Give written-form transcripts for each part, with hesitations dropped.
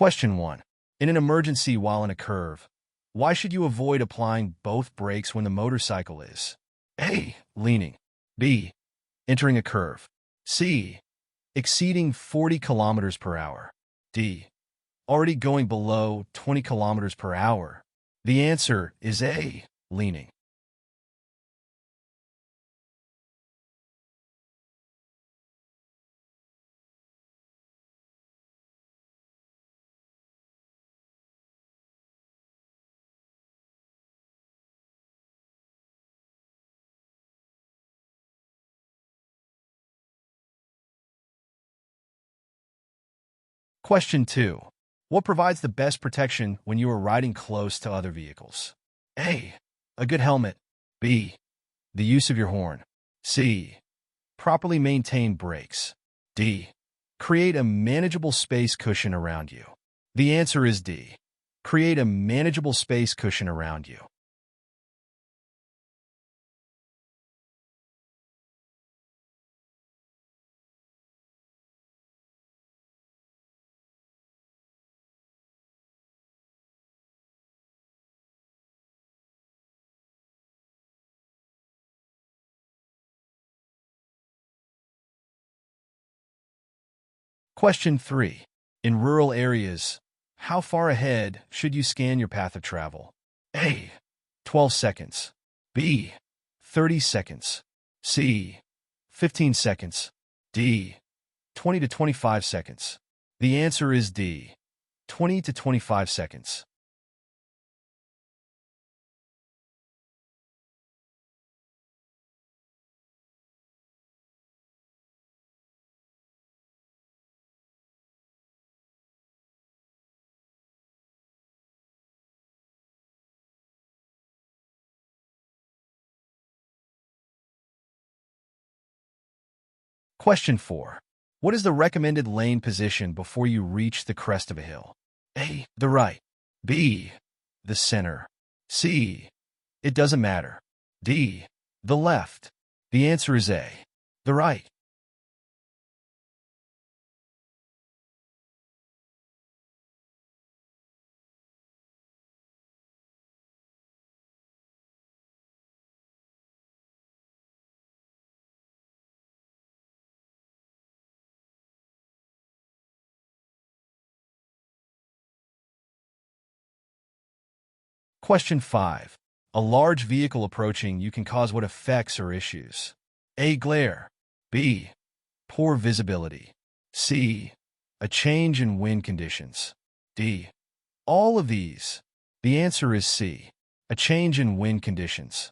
Question 1. In an emergency while in a curve, why should you avoid applying both brakes when the motorcycle is A. Leaning, B. Entering a curve, C. Exceeding 40 kilometers per hour, D. Already going below 20 kilometers per hour? The answer is A. Leaning. Question 2. What provides the best protection when you are riding close to other vehicles? A. A good helmet. B. The use of your horn. C. Properly maintained brakes. D. Create a manageable space cushion around you. The answer is D. Create a manageable space cushion around you. Question 3. In rural areas, how far ahead should you scan your path of travel? A. 12 seconds. B. 30 seconds. C. 15 seconds. D. 20 to 25 seconds. The answer is D. 20 to 25 seconds. Question 4. What is the recommended lane position before you reach the crest of a hill? A. The right. B. The center. C. It doesn't matter. D. The left. The answer is A. The right. Question 5. A large vehicle approaching you can cause what effects or issues? A. Glare. B. Poor visibility. C. A change in wind conditions. D. All of these. The answer is C. A change in wind conditions.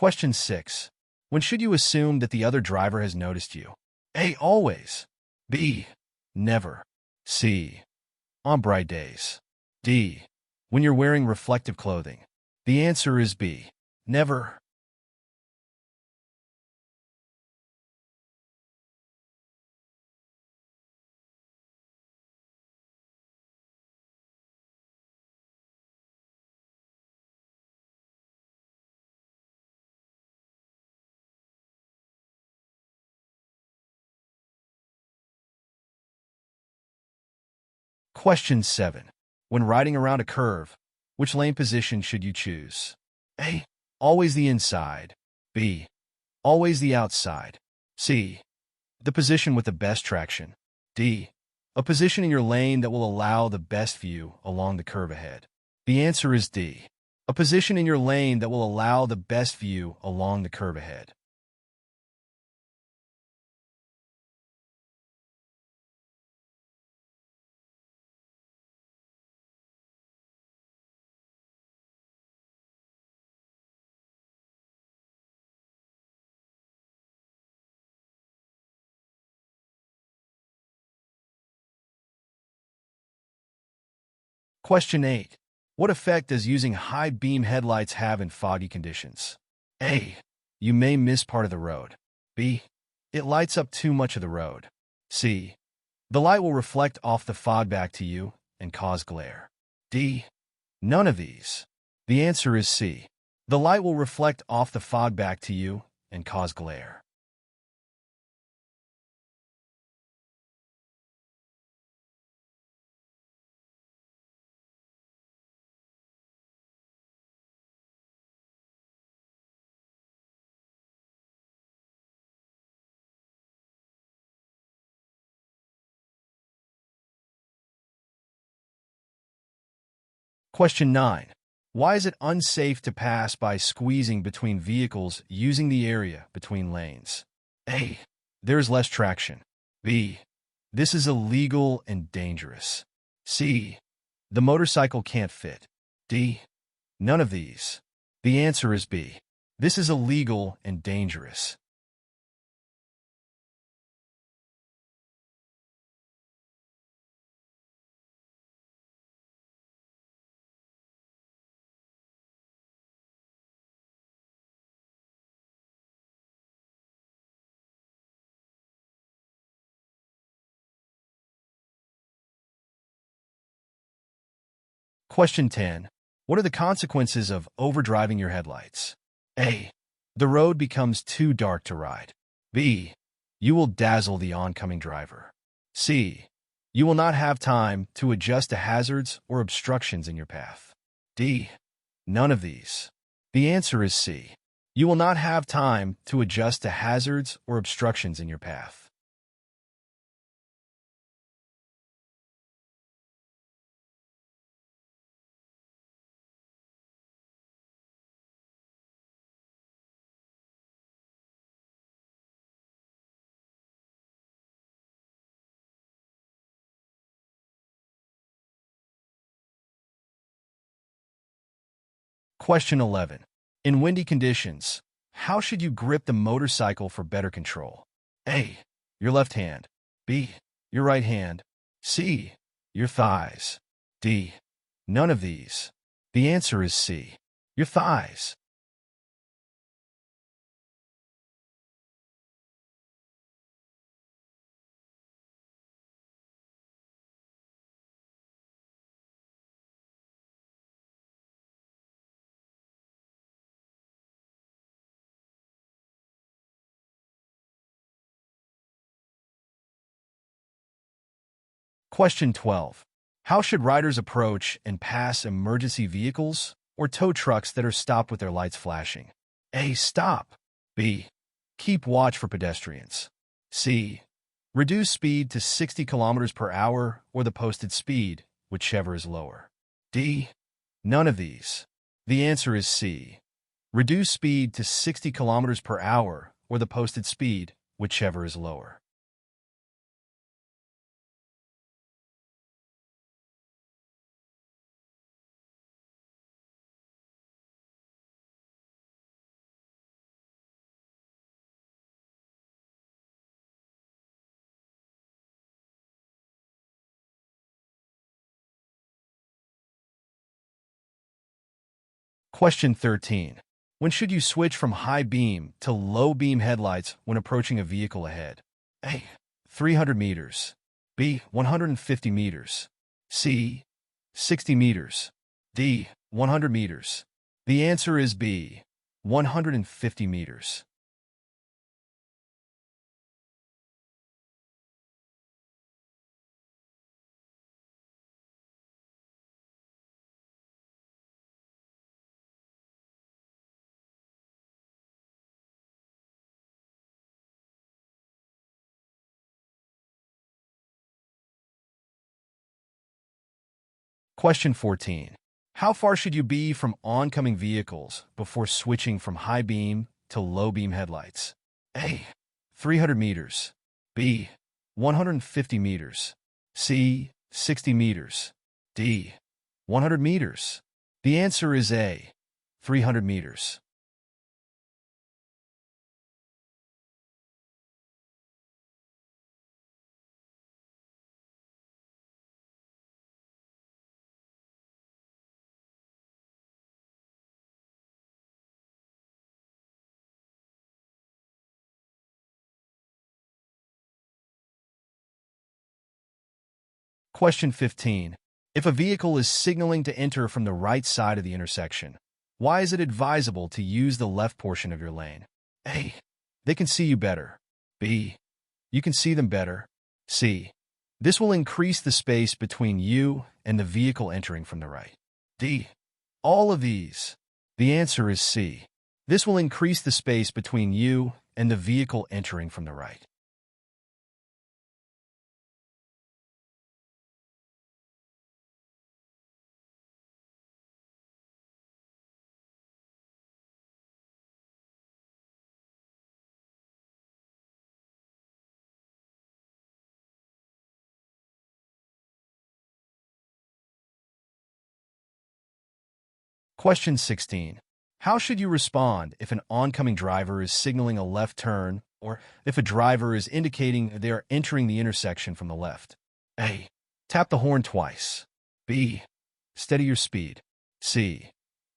Question 6. When should you assume that the other driver has noticed you? A. Always. B. Never. C. On bright days. D. When you're wearing reflective clothing. The answer is B. Never. Question 7. When riding around a curve, which lane position should you choose? A. Always the inside. B. Always the outside. C. The position with the best traction. D. A position in your lane that will allow the best view along the curve ahead. The answer is D. A position in your lane that will allow the best view along the curve ahead. Question 8. What effect does using high beam headlights have in foggy conditions? A. You may miss part of the road. B. It lights up too much of the road. C. The light will reflect off the fog back to you and cause glare. D. None of these. The answer is C. The light will reflect off the fog back to you and cause glare. Question 9. Why is it unsafe to pass by squeezing between vehicles using the area between lanes? A. There is less traction. B. This is illegal and dangerous. C. The motorcycle can't fit. D. None of these. The answer is B. This is illegal and dangerous. Question 10. What are the consequences of overdriving your headlights? A. The road becomes too dark to ride. B. You will dazzle the oncoming driver. C. You will not have time to adjust to hazards or obstructions in your path. D. None of these. The answer is C. You will not have time to adjust to hazards or obstructions in your path. Question 11. In windy conditions, how should you grip the motorcycle for better control? A. Your left hand. B. Your right hand. C. Your thighs. D. None of these. The answer is C. Your thighs. Question 12. How should riders approach and pass emergency vehicles or tow trucks that are stopped with their lights flashing? A. Stop. B. Keep watch for pedestrians. C. Reduce speed to 60 kilometers per hour or the posted speed, whichever is lower. D. None of these. The answer is C. Reduce speed to 60 kilometers per hour or the posted speed, whichever is lower. Question 13. When should you switch from high beam to low beam headlights when approaching a vehicle ahead? A. 300 meters. B. 150 meters. C. 60 meters. D. 100 meters. The answer is B. 150 meters. Question 14. How far should you be from oncoming vehicles before switching from high beam to low beam headlights? A. 300 meters. B. 150 meters. C. 60 meters. D. 100 meters. The answer is A. 300 meters. Question 15. If a vehicle is signaling to enter from the right side of the intersection, why is it advisable to use the left portion of your lane? A. They can see you better. B. You can see them better. C. This will increase the space between you and the vehicle entering from the right. D. All of these. The answer is C. This will increase the space between you and the vehicle entering from the right. Question 16. How should you respond if an oncoming driver is signaling a left turn or if a driver is indicating they are entering the intersection from the left? A. Tap the horn twice. B. Steady your speed. C.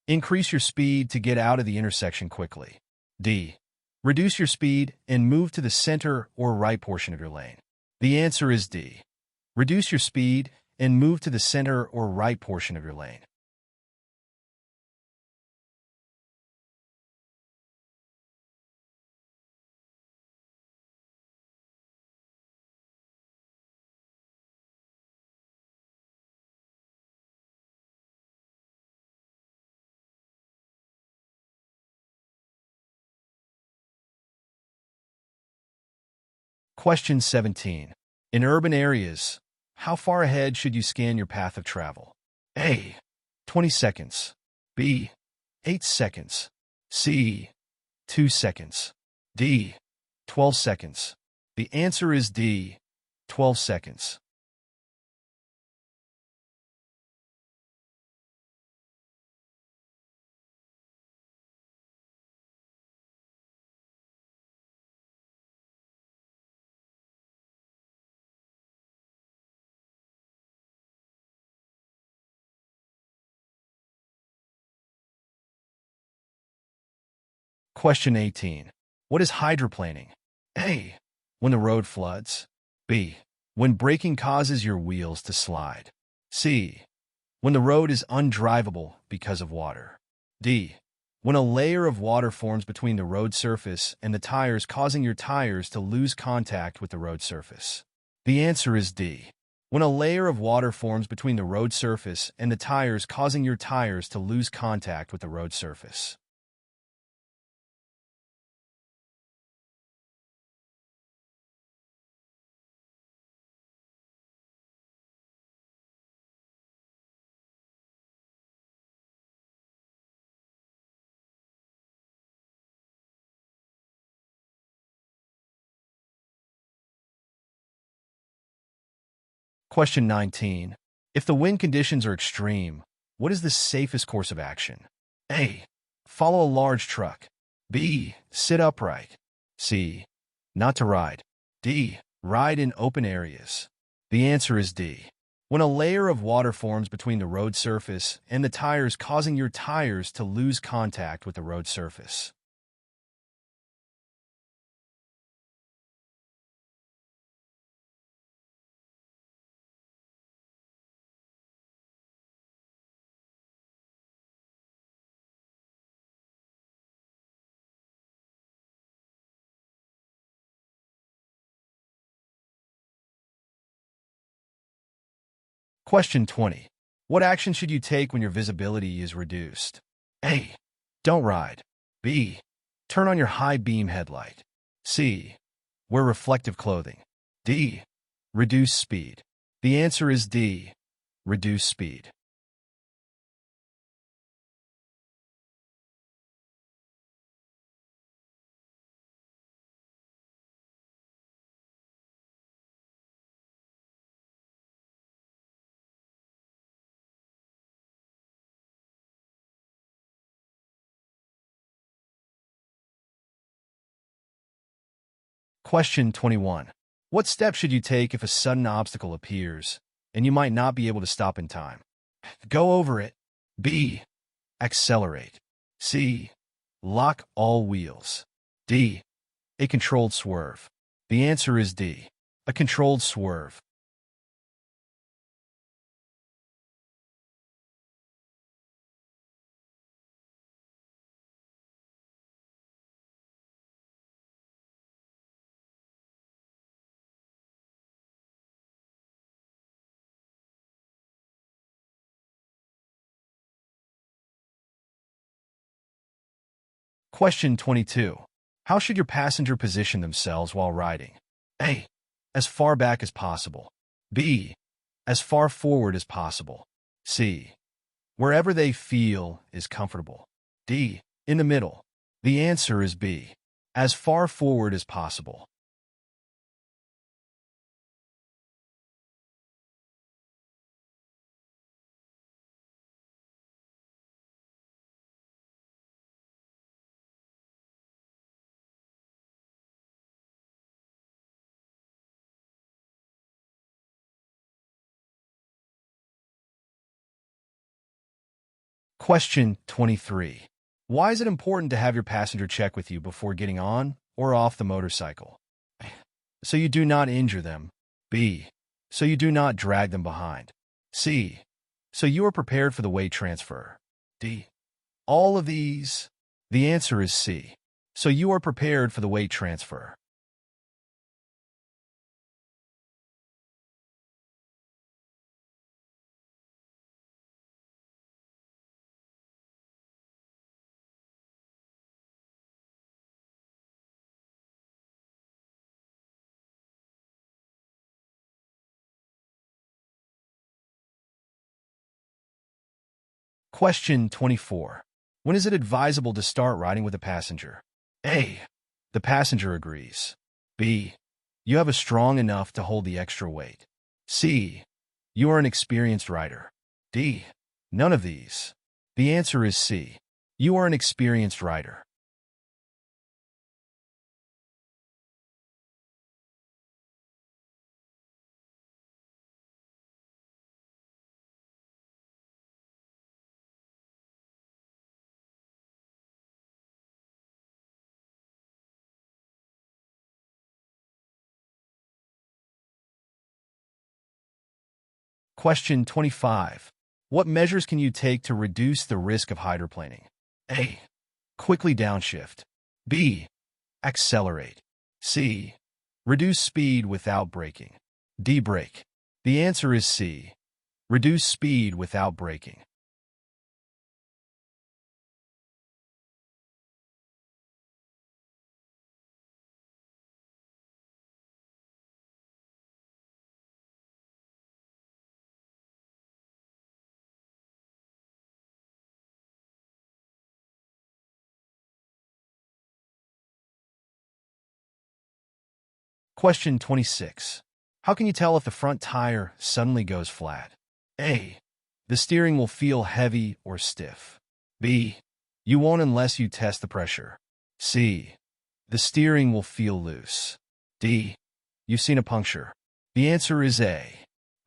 Increase your speed to get out of the intersection quickly. D. Reduce your speed and move to the center or right portion of your lane. The answer is D. Reduce your speed and move to the center or right portion of your lane. Question 17. In urban areas, how far ahead should you scan your path of travel? A. 20 seconds. B. 8 seconds. C. 2 seconds. D. 12 seconds. The answer is D. 12 seconds. Question 18. What is hydroplaning? A. When the road floods. B. When braking causes your wheels to slide. C. When the road is undrivable because of water. D. When a layer of water forms between the road surface and the tires, causing your tires to lose contact with the road surface. The answer is D. When a layer of water forms between the road surface and the tires, causing your tires to lose contact with the road surface. Question 19. If the wind conditions are extreme, what is the safest course of action? A. Follow a large truck. B. Sit upright. C. Not to ride. D. Ride in open areas. The answer is D. When a layer of water forms between the road surface and the tires, causing your tires to lose contact with the road surface. Question 20. What action should you take when your visibility is reduced? A. Don't ride. B. Turn on your high beam headlight. C. Wear reflective clothing. D. Reduce speed. The answer is D. Reduce speed. Question 21. What steps should you take if a sudden obstacle appears and you might not be able to stop in time? Go over it. B. Accelerate. C. Lock all wheels. D. A controlled swerve. The answer is D. A controlled swerve. Question 22. How should your passenger position themselves while riding? A. As far back as possible. B. As far forward as possible. C. Wherever they feel is comfortable. D. In the middle. The answer is B. As far forward as possible. Question 23. Why is it important to have your passenger check with you before getting on or off the motorcycle? So you do not injure them. B. So you do not drag them behind. C. So you are prepared for the weight transfer. D. All of these. The answer is C. So you are prepared for the weight transfer. Question 24. When is it advisable to start riding with a passenger? A. The passenger agrees. B. You have a strong enough to hold the extra weight. C. You are an experienced rider. D. None of these. The answer is C. You are an experienced rider. Question 25. What measures can you take to reduce the risk of hydroplaning? A. Quickly downshift. B. Accelerate. C. Reduce speed without braking. D. Brake. The answer is C. Reduce speed without braking. Question 26. How can you tell if the front tire suddenly goes flat? A. The steering will feel heavy or stiff. B. You won't unless you test the pressure. C. The steering will feel loose. D. You've seen a puncture. The answer is A.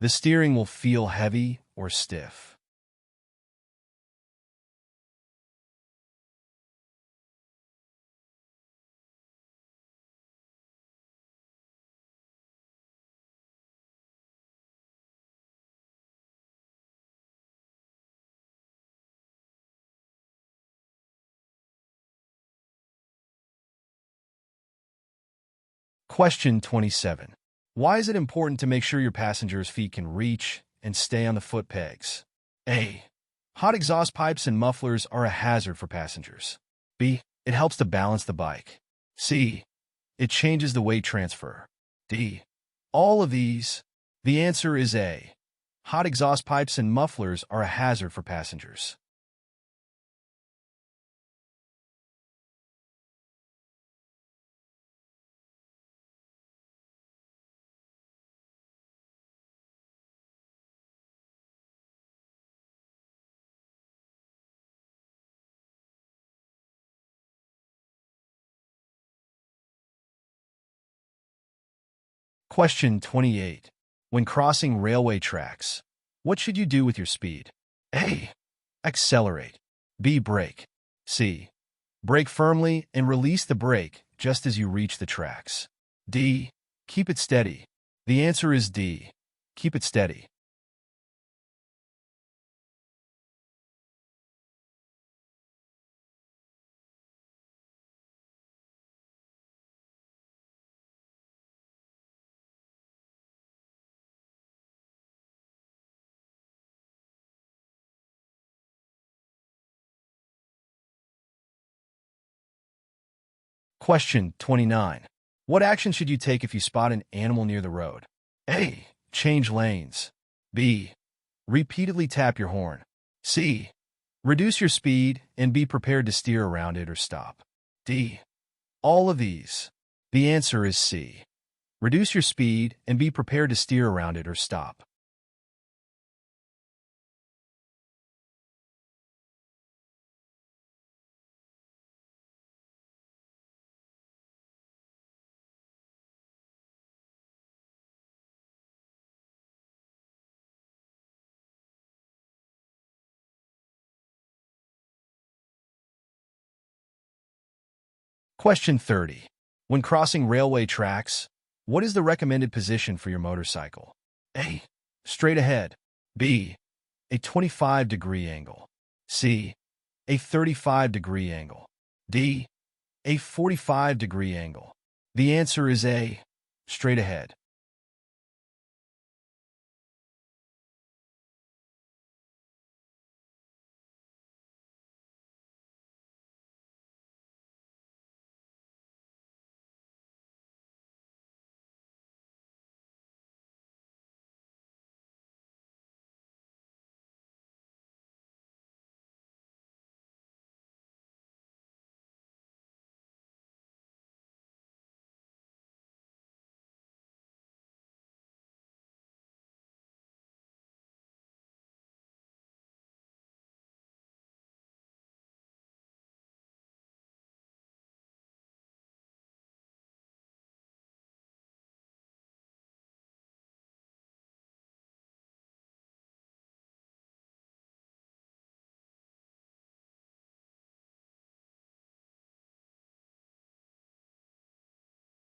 The steering will feel heavy or stiff. Question 27. Why is it important to make sure your passenger's feet can reach and stay on the foot pegs? A. Hot exhaust pipes and mufflers are a hazard for passengers. B. It helps to balance the bike. C. It changes the weight transfer. D. All of these. The answer is A. Hot exhaust pipes and mufflers are a hazard for passengers. Question 28. When crossing railway tracks, what should you do with your speed? A. Accelerate. B. Brake. C. Brake firmly and release the brake just as you reach the tracks. D. Keep it steady. The answer is D. Keep it steady. Question 29. What action should you take if you spot an animal near the road? A. Change lanes. B. Repeatedly tap your horn. C. Reduce your speed and be prepared to steer around it or stop. D. All of these. The answer is C. Reduce your speed and be prepared to steer around it or stop. Question 30. When crossing railway tracks, what is the recommended position for your motorcycle? A. Straight ahead. B. A 25-degree angle. C. A 35-degree angle. D. A 45-degree angle. The answer is A. Straight ahead.